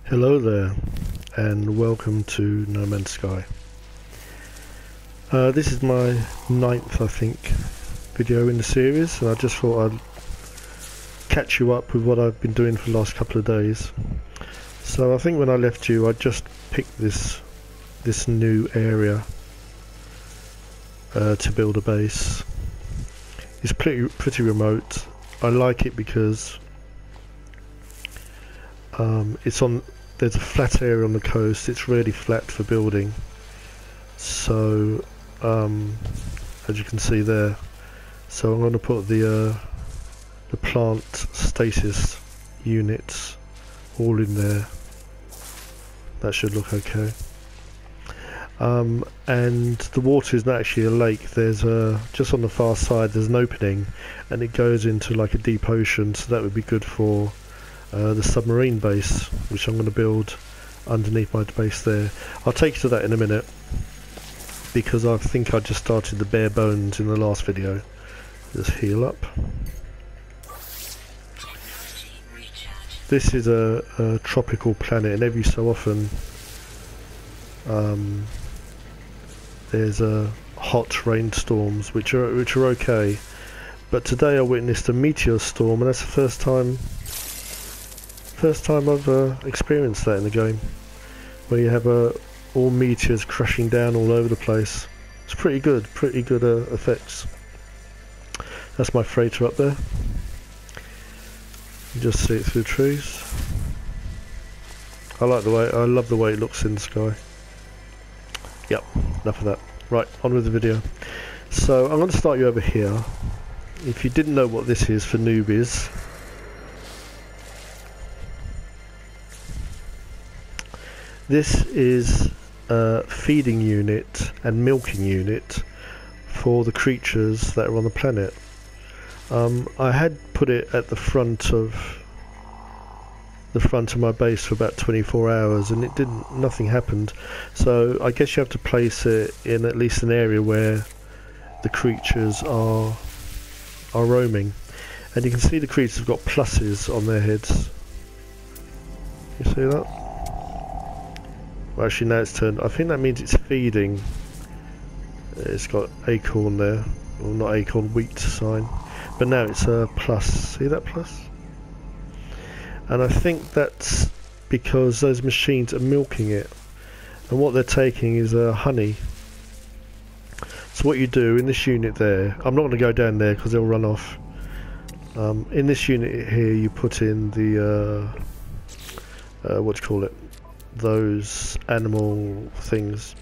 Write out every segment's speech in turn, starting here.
Hello there, and welcome to No Man's Sky. This is my ninth, I think, video in the series, and I just thought I'd catch you up with what I've been doing for the last couple of days. So I think when I left you, I just picked this new area to build a base. It's pretty remote. I like it because there's a flat area on the coast. It's really flat for building. So as you can see there, so I'm going to put the plant stasis units all in there. That should look okay. And the water is not actually a lake. There's just on the far side there's an opening, and it goes into like a deep ocean, so that would be good for the submarine base, which I'm going to build underneath my base there. I'll take you to that in a minute, because I think I just started the bare bones in the last video. Just heal up. This is a tropical planet, and every so often there's hot rainstorms, which are okay. But today I witnessed a meteor storm, and that's the first time I've experienced that in the game, where you have all meteors crashing down all over the place. It's pretty good effects. That's my freighter up there. You just see it through the trees. I love the way it looks in the sky. Yep, enough of that. Right, on with the video. So I'm going to start you over here. If you didn't know what this is for newbies, this is a feeding unit and milking unit for the creatures that are on the planet. I had put it at the front of my base for about 24 hours, and nothing happened. So I guess you have to place it in at least an area where the creatures are roaming. And you can see the creatures have got pluses on their heads. You see that? Well, actually now it's turned. I think that means it's feeding. It's got acorn there. Well, not acorn, wheat sign. But now it's a plus. See that plus? And I think that's because those machines are milking it. And what they're taking is honey. So what you do in this unit there, I'm not going to go down there because they'll run off. In this unit here you put in the, what do you call it? Those animal things.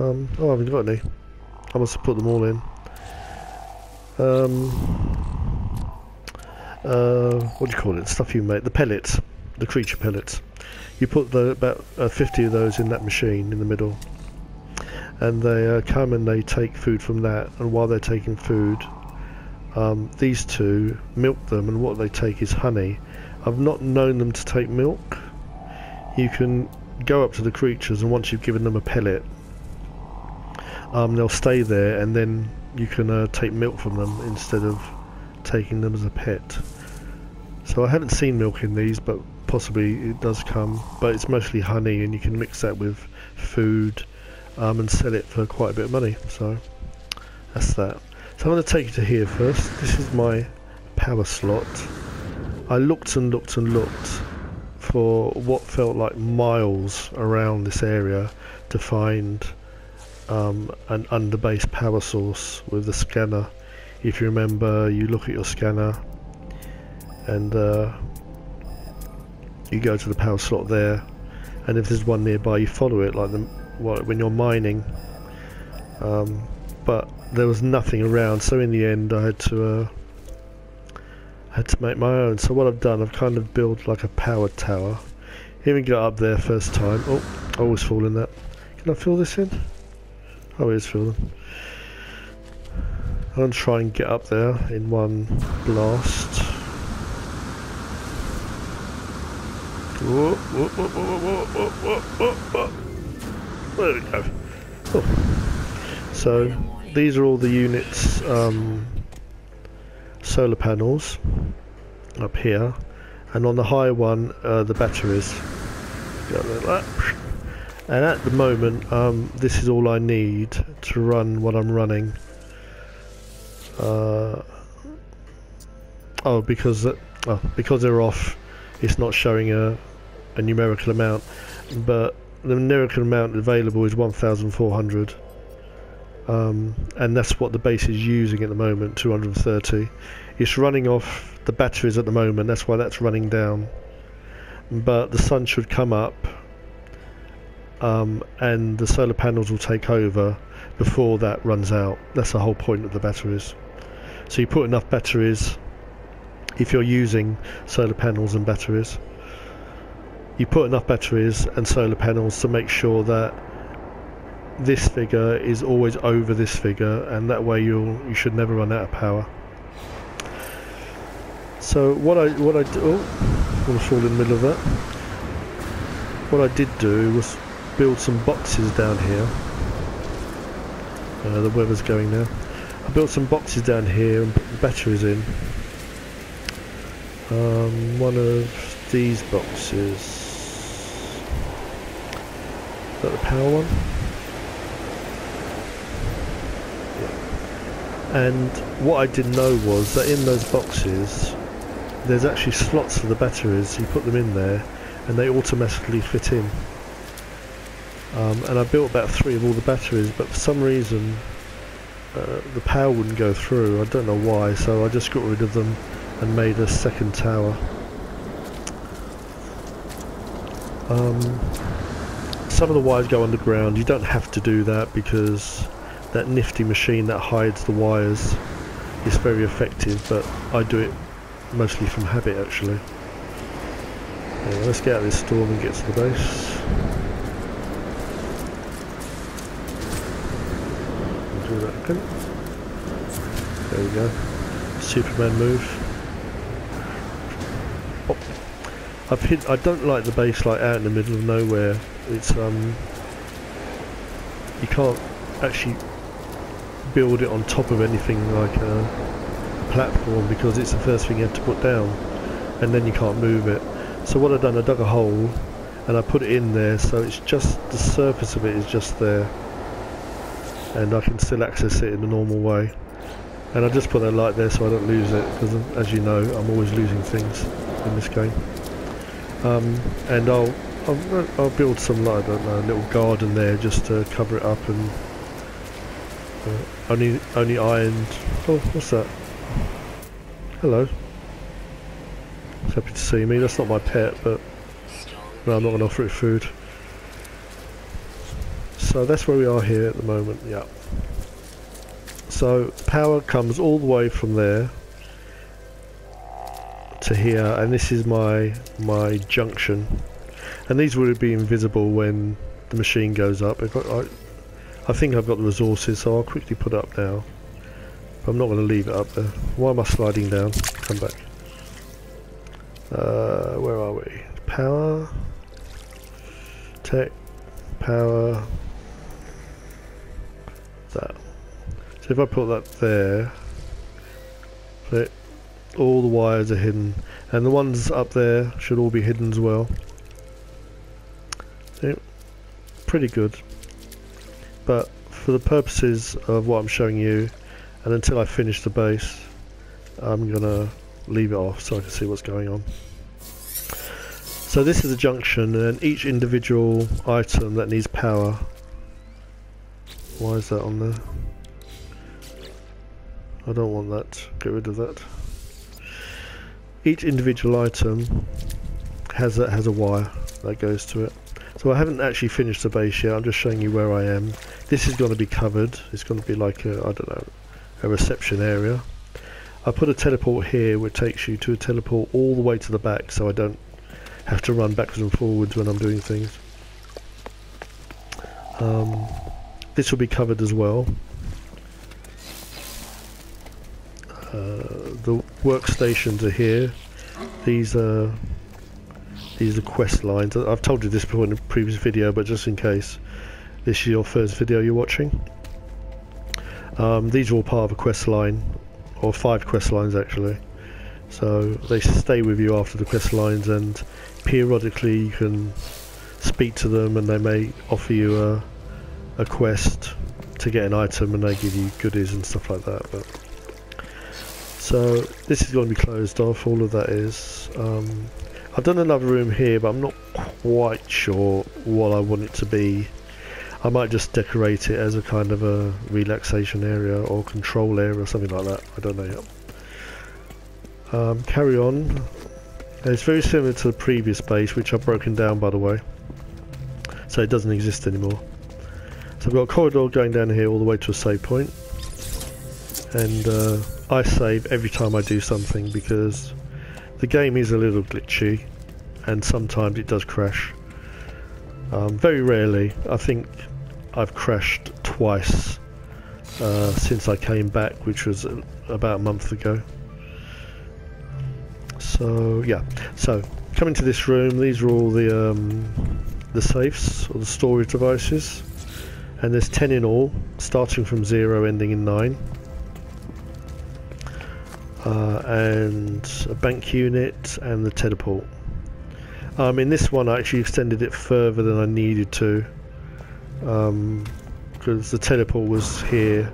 Oh, I haven't got any. I must have put them all in. What do you call it? Stuff you make. The pellets. The creature pellets. You put about 50 of those in that machine in the middle. And they come and they take food from that. And while they're taking food, these two milk them, and what they take is honey. I've not known them to take milk. You can go up to the creatures, and once you've given them a pellet, they'll stay there, and then you can take milk from them instead of taking them as a pet. So I haven't seen milk in these, but possibly it does come. But it's mostly honey, and you can mix that with food and sell it for quite a bit of money. So that's that. So I'm going to take you to here first. This is my power slot. I looked and looked and looked for what felt like miles around this area to find an underbase power source with the scanner. If you remember, you look at your scanner and you go to the power slot there, and if there's one nearby you follow it like when you're mining, but there was nothing around, so in the end I had to make my own. So what I've done, I've kind of built like a power tower. Here we go up there first time. Oh, I always fall in that. Can I fill this in? Oh, it is filled in. I'm going to try and get up there in one blast. Whoa, whoa, whoa, whoa, whoa, whoa, whoa, whoa. There we go. Oh. So these are all the units, solar panels up here, and on the high one the batteries. Go like that. And at the moment, this is all I need to run what I'm running. Because they're off, it's not showing a numerical amount, but the numerical amount available is 1,400, and that's what the base is using at the moment, 230. It's running off the batteries at the moment, that's why that's running down, but the sun should come up, and the solar panels will take over before that runs out. That's the whole point of the batteries. So you put enough batteries, if you're using solar panels and batteries, you put enough batteries and solar panels to make sure that this figure is always over this figure, and that way you should never run out of power. So what I do, I'm going to fall in the middle of that. What I did do was build some boxes down here. The weather's going now. I built some boxes down here and put the batteries in. One of these boxes. Is that the power one? Yeah. And what I didn't know was that in those boxes there's actually slots for the batteries. You put them in there and they automatically fit in. And I built about 3 of all the batteries, but for some reason the power wouldn't go through. I don't know why, so I just got rid of them and made a second tower. Some of the wires go underground. You don't have to do that because that nifty machine that hides the wires is very effective, but I do it mostly from habit actually. Anyway, let's get out of this storm and get to the base. Do that again. There we go. Superman move. Oh. I don't like the base like out in the middle of nowhere. It's you can't actually build it on top of anything like a platform because it's the first thing you have to put down, and then you can't move it. So what I've done, I dug a hole and I put it in there, so it's just the surface of it is just there, and I can still access it in the normal way. And I just put that light there so I don't lose it, because as you know, I'm always losing things in this game. And I'll build some, like, I don't know, a little garden there just to cover it up, and only ironed. Oh, what's that? Hello. Happy to see me. That's not my pet, but no, I'm not going to offer it food. So that's where we are here at the moment. Yeah. So power comes all the way from there to here, and this is my junction. And these would be invisible when the machine goes up. I think I've got the resources, so I'll quickly put it up now. But I'm not going to leave it up there. Why am I sliding down? Come back. Where are we? Power, tech, power, that. So if I put that there, all the wires are hidden, and the ones up there should all be hidden as well. Yeah, pretty good. But for the purposes of what I'm showing you, and until I finish the base, I'm gonna leave it off so I can see what's going on. So this is a junction, and each individual item that needs power. Why is that on there? I don't want that. Get rid of that. Each individual item has a wire that goes to it. So I haven't actually finished the base yet. I'm just showing you where I am. This is going to be covered. It's going to be like a, I don't know, a reception area. I put a teleport here which takes you to a teleport all the way to the back, so I don't have to run backwards and forwards when I'm doing things. This will be covered as well. The workstations are here. These are quest lines. I've told you this before in a previous video, but just in case this is your first video you're watching. These are all part of a quest line, or 5 quest lines actually. So they stay with you after the quest lines, and periodically you can speak to them and they may offer you a quest to get an item, and they give you goodies and stuff like that. But so this is going to be closed off, all of that is. I've done another room here, but I'm not quite sure what I want it to be. I might just decorate it as a kind of a relaxation area or control area or something like that. I don't know yet. Carry on. It's very similar to the previous base, which I've broken down, by the way, so it doesn't exist anymore. So I've got a corridor going down here all the way to a save point, and I save every time I do something because the game is a little glitchy and sometimes it does crash. Very rarely. I think I've crashed twice since I came back, which was about a month ago. So yeah, so coming to this room, these are all the safes or the storage devices, and there's 10 in all, starting from 0 ending in 9. And a bank unit and the teleport. In this one I actually extended it further than I needed to, because the teleport was here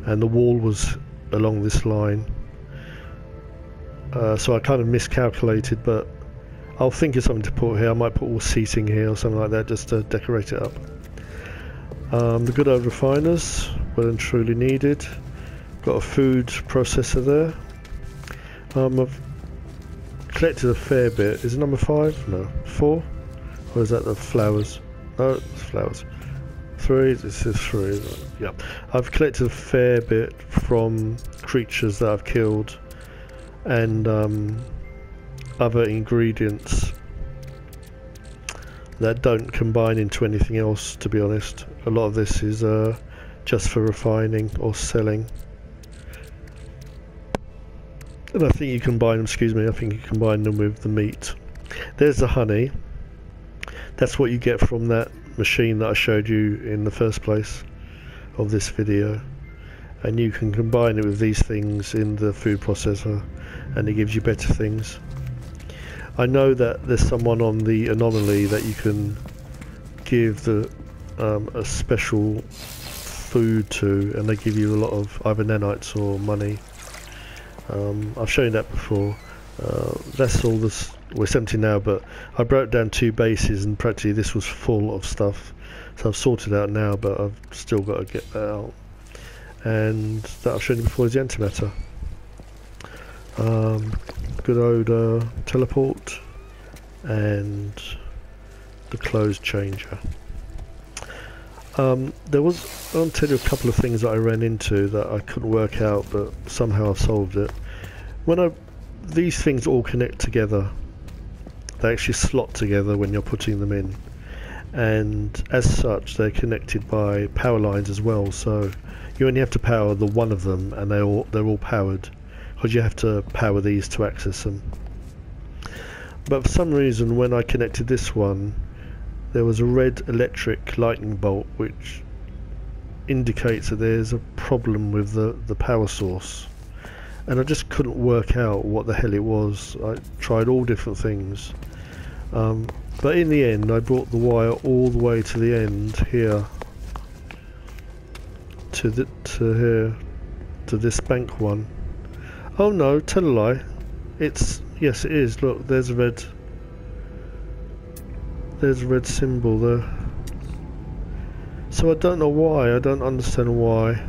and the wall was along this line. So I kind of miscalculated, but I'll think of something to put here. I might put all seating here or something like that just to decorate it up. The good old refiners, well and truly needed. Got a food processor there. I've collected a fair bit. Is it number 5? No. 4? Or is that the flowers? No, it's flowers. 3? This is 3, isn't it? Yeah. I've collected a fair bit from creatures that I've killed, and other ingredients that don't combine into anything else, to be honest. A lot of this is just for refining or selling. And I think you combine them, I think you combine them with the meat. There's the honey. That's what you get from that machine that I showed you in the first place of this video. And you can combine it with these things in the food processor and it gives you better things. I know that there's someone on the anomaly that you can give the a special food to, and they give you a lot of either nanites or money. I've shown that before. That's all this. We're 70 now, but I broke down 2 bases and practically this was full of stuff. So I've sorted out now, but I've still got to get that out. And that I've shown you before is the antimatter. Good old teleport and the clothes changer. I'll tell you a couple of things that I ran into that I couldn't work out, but somehow I've solved it. These things all connect together, they actually slot together when you're putting them in, and as such they're connected by power lines as well, so you only have to power the one of them and they're all powered, because you have to power these to access them. But for some reason when I connected this one, there was a red electric lightning bolt which indicates that there's a problem with the power source, and I just couldn't work out what the hell it was. I tried all different things, but in the end I brought the wire all the way to the end here, to here, to this bank one. Oh no, tell a lie. Yes it is, look, there's a red symbol there. So I don't know why, I don't understand why.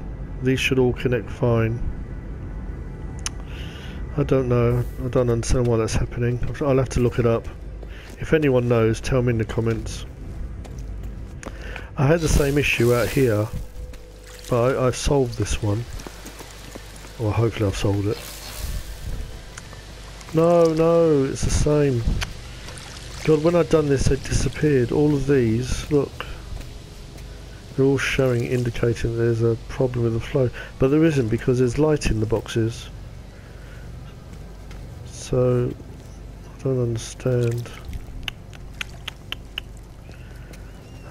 These should all connect fine. I don't know, I don't understand why that's happening. I'll have to look it up. If anyone knows, tell me in the comments. I had the same issue out here, but I've solved this one. Or hopefully I've solved it. No, it's the same. God, when I'd done this, they disappeared. All of these, look, they're all showing, indicating there's a problem with the flow. But there isn't, because there's light in the boxes. So, I don't understand.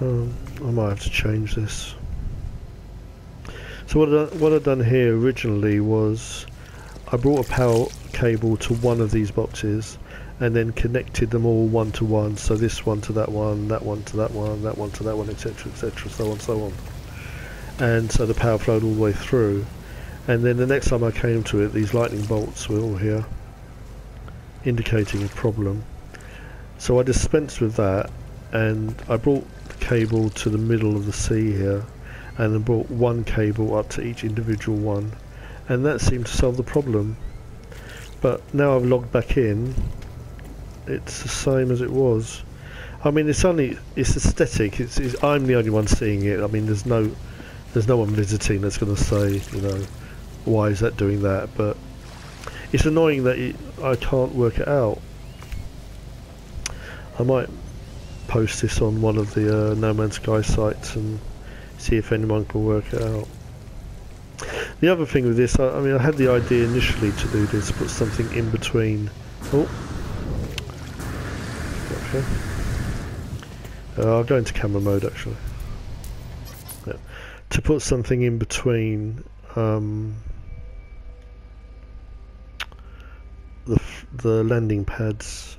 I might have to change this. So what I'd done here originally was I brought a power cable to one of these boxes, and then connected them all one to one, so this one to that one, that one to that one, that one to that one, etc, etc, so on, so on. And so the power flowed all the way through. And then the next time I came to it, these lightning bolts were all here, indicating a problem. So I dispensed with that, and I brought the cable to the middle of the sea here, and then brought one cable up to each individual one, and that seemed to solve the problem. But now I've logged back in, it's the same as it was. I mean, it's aesthetic. I'm the only one seeing it. I mean, there's no one visiting that's going to say, you know, why is that doing that? But it's annoying that I can't work it out. I might post this on one of the No Man's Sky sites and see if anyone can work it out. The other thing with this, I mean, I had the idea initially to do this, put something in between. Oh, okay. I'll go into camera mode actually. Yeah. To put something in between the landing pads,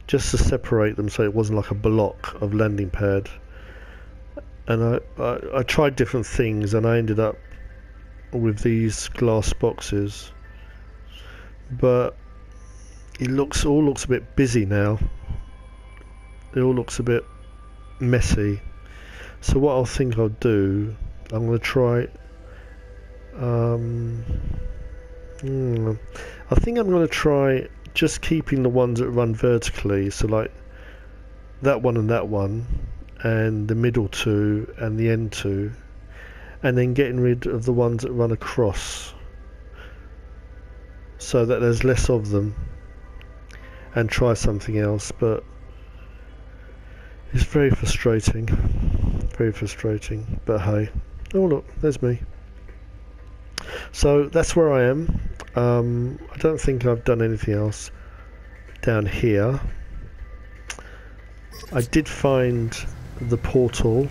just to separate them so it wasn't like a block of landing pad. And I tried different things, and I ended up with these glass boxes, but it all looks a bit busy now. It all looks a bit messy. So what I think I'll do, I'm going to try I think I'm going to try just keeping the ones that run vertically, so like that one and the middle two and the end two, and then getting rid of the ones that run across so that there's less of them, and try something else. But it's very frustrating, but hey. Oh look, there's me. So that's where I am. I don't think I've done anything else down here. I did find the portal,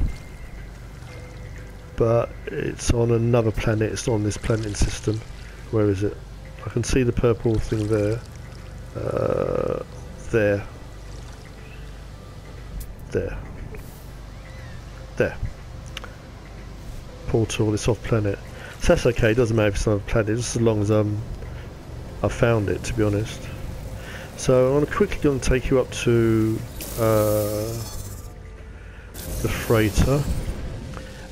but it's on another planet. It's not on this planning system. Where is it? I can see the purple thing there. There. Portal, it's off planet. So that's okay, it doesn't matter if it's on a planet, just as long as I found it, to be honest. So I'm quickly going to take you up to the freighter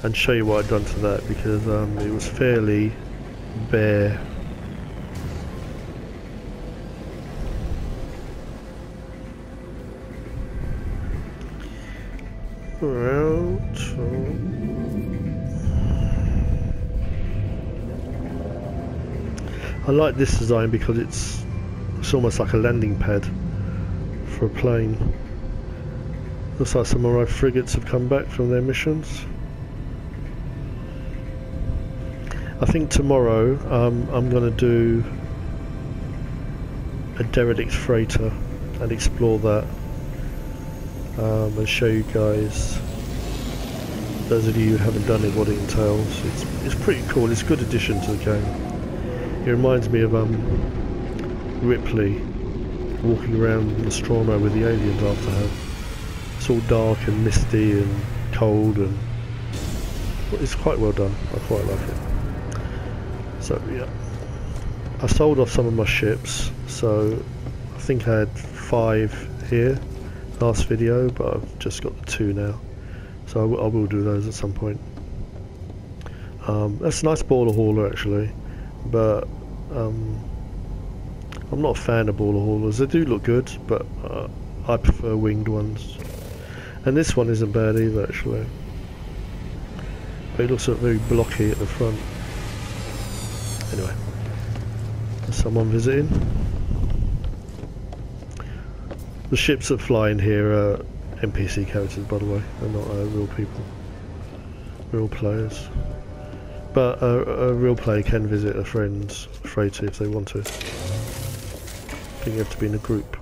and show you what I've done to that, because it was fairly bare. I like this design because it's almost like a landing pad for a plane. Looks like some of my frigates have come back from their missions. I think tomorrow I'm going to do a derelict freighter and explore that, and show you guys, those of you who haven't done it, what it entails. It's pretty cool. It's a good addition to the game. It reminds me of Ripley walking around Nostromo with the aliens after her. It's all dark and misty and cold, and it's quite well done. I quite like it. So yeah, I sold off some of my ships, so I think I had 5 here last video, but I've just got the 2 now, so I will do those at some point. That's a nice baller hauler actually, but I'm not a fan of baller haulers. They do look good, but I prefer winged ones. And this one isn't bad either actually, but it looks very blocky at the front. Anyway, there's someone visiting. The ships that fly in here are NPC characters, by the way. They're not real people, real players. But a real player can visit a friend's freighter if they want to. I think you have to be in a group.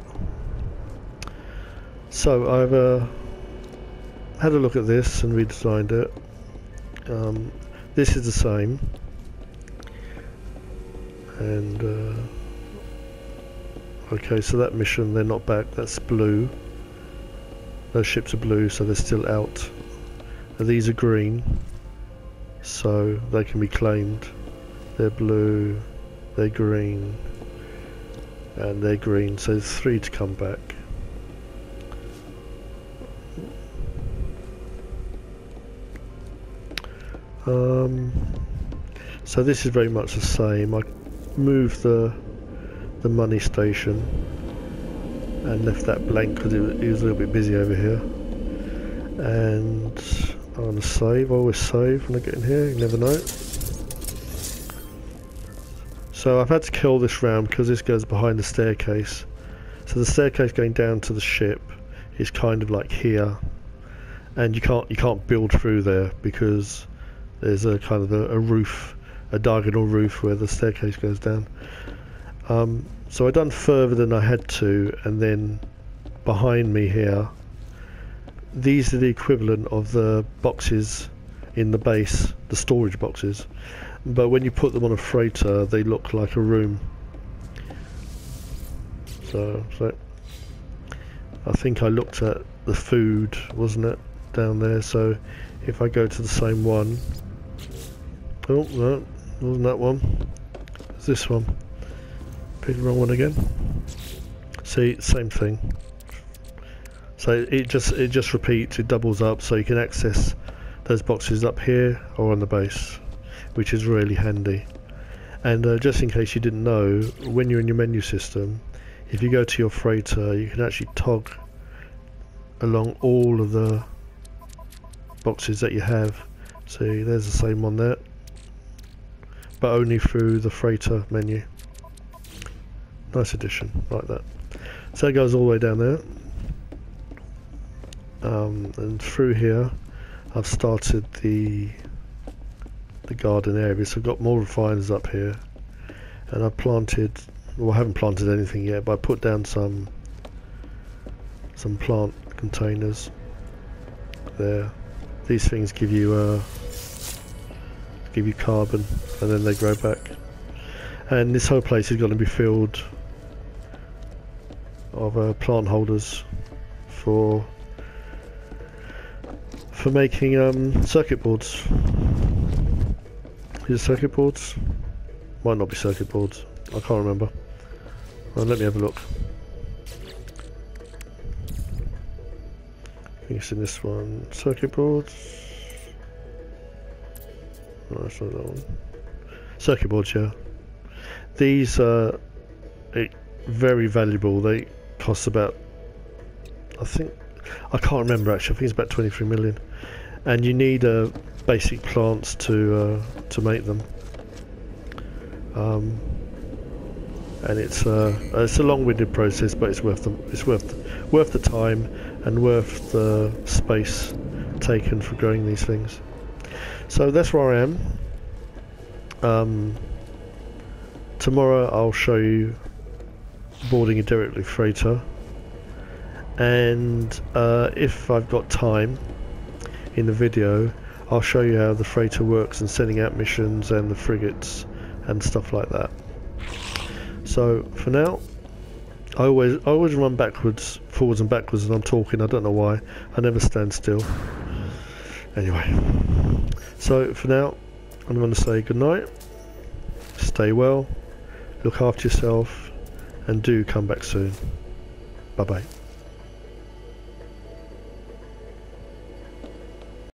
So I've had a look at this and redesigned it. This is the same, and Okay, so that mission, they're not back. That's blue. Those ships are blue, so they're still out. And these are green, so they can be claimed. They're blue, they're green, and they're green, so there's 3 to come back. So this is very much the same. I moved the money station and left that blank because it was a little bit busy over here. And I'm going to save. I always save when I get in here, you never know. So I've had to kill this round because this goes behind the staircase. So the staircase going down to the ship is kind of like here, and you can't build through there because there's a kind of a roof, a diagonal roof where the staircase goes down. So I done further than I had to, and then behind me here, these are the equivalent of the boxes in the base, the storage boxes, but when you put them on a freighter they look like a room. So I think I looked at the food, wasn't it, down there? So if I go to the same one, oh no, wasn't that one, it's this one. Pick the wrong one again. See, same thing. So it just repeats, it doubles up, so you can access those boxes up here or on the base, which is really handy. And just in case you didn't know, when you're in your menu system, if you go to your freighter, you can actually toggle along all of the boxes that you have. See, there's the same one there, but only through the freighter menu. Nice addition, like that. So it goes all the way down there. And through here I've started the garden area, so I've got more refiners up here, and I've planted, well I haven't planted anything yet, but I put down some plant containers there. These things give you carbon and then they grow back, and this whole place is going to be filled of plant holders for making circuit boards. Is it circuit boards? Might not be circuit boards, I can't remember. Well, let me have a look. I think it's in this one. Circuit boards. No, it's not that one. Circuit boards, yeah. These are very valuable. They cost about, I can't remember actually, I think it's about 23 million. And you need basic plants to make them. And it's a long-winded process, but it's worth the time and worth the space taken for growing these things. So that's where I am. Tomorrow I'll show you boarding a directly freighter, and if I've got time in the video, I'll show you how the freighter works and sending out missions and the frigates and stuff like that. So for now, I always run forwards and backwards when I'm talking. I don't know why. I never stand still. Anyway, so for now, I'm going to say good night. Stay well, look after yourself, and do come back soon. Bye bye.